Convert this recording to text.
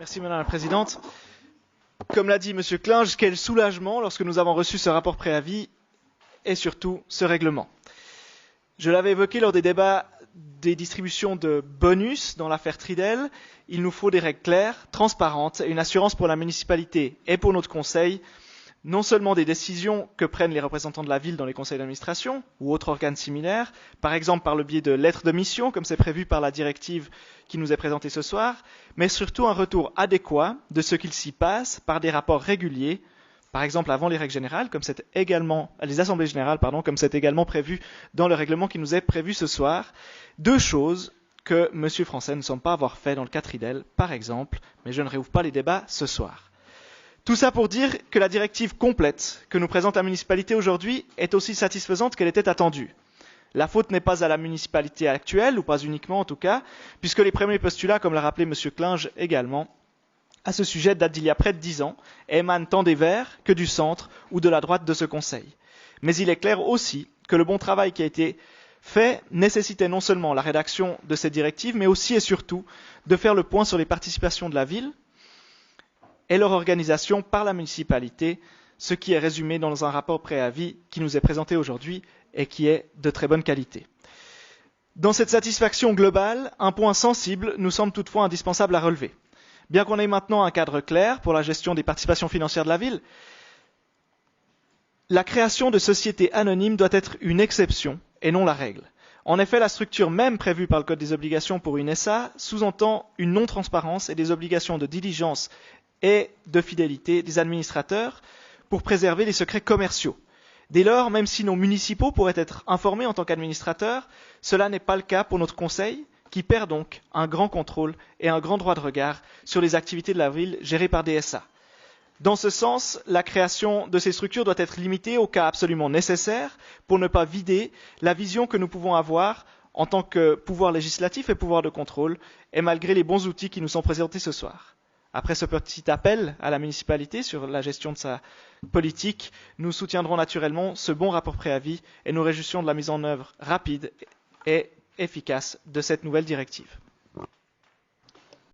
Merci Madame la Présidente. Comme l'a dit Monsieur Klinge, quel soulagement lorsque nous avons reçu ce rapport préavis et surtout ce règlement. Je l'avais évoqué lors des débats des distributions de bonus dans l'affaire Tridel. Il nous faut des règles claires, transparentes et une assurance pour la municipalité et pour notre conseil, non seulement des décisions que prennent les représentants de la ville dans les conseils d'administration ou autres organes similaires, par exemple par le biais de lettres de mission, comme c'est prévu par la directive qui nous est présentée ce soir, mais surtout un retour adéquat de ce qu'il s'y passe par des rapports réguliers, par exemple avant les règles générales, comme c'est également, les assemblées générales, comme c'est également prévu dans le règlement qui nous est prévu ce soir. Deux choses que M. Français ne semble pas avoir fait dans le cas Tridel, par exemple, mais je ne réouvre pas les débats ce soir. Tout ça pour dire que la directive complète que nous présente la municipalité aujourd'hui est aussi satisfaisante qu'elle était attendue. La faute n'est pas à la municipalité actuelle, ou pas uniquement en tout cas, puisque les premiers postulats, comme l'a rappelé M. Klinge également, à ce sujet datent d'il y a près de 10 ans et émanent tant des Verts que du centre ou de la droite de ce Conseil. Mais il est clair aussi que le bon travail qui a été fait nécessitait non seulement la rédaction de cette directive, mais aussi et surtout de faire le point sur les participations de la ville et leur organisation par la municipalité, ce qui est résumé dans un rapport préavis qui nous est présenté aujourd'hui et qui est de très bonne qualité. Dans cette satisfaction globale, un point sensible nous semble toutefois indispensable à relever. Bien qu'on ait maintenant un cadre clair pour la gestion des participations financières de la ville, la création de sociétés anonymes doit être une exception et non la règle. En effet, la structure même prévue par le Code des obligations pour une SA sous-entend une non-transparence et des obligations de diligence et de fidélité des administrateurs pour préserver les secrets commerciaux. Dès lors, même si nos municipaux pourraient être informés en tant qu'administrateurs, cela n'est pas le cas pour notre conseil, qui perd donc un grand contrôle et un grand droit de regard sur les activités de la ville gérées par des SA. Dans ce sens, la création de ces structures doit être limitée au cas absolument nécessaire pour ne pas vider la vision que nous pouvons avoir en tant que pouvoir législatif et pouvoir de contrôle, et malgré les bons outils qui nous sont présentés ce soir. Après ce petit appel à la municipalité sur la gestion de sa politique, nous soutiendrons naturellement ce bon rapport préavis et nous réjouissons de la mise en œuvre rapide et efficace de cette nouvelle directive.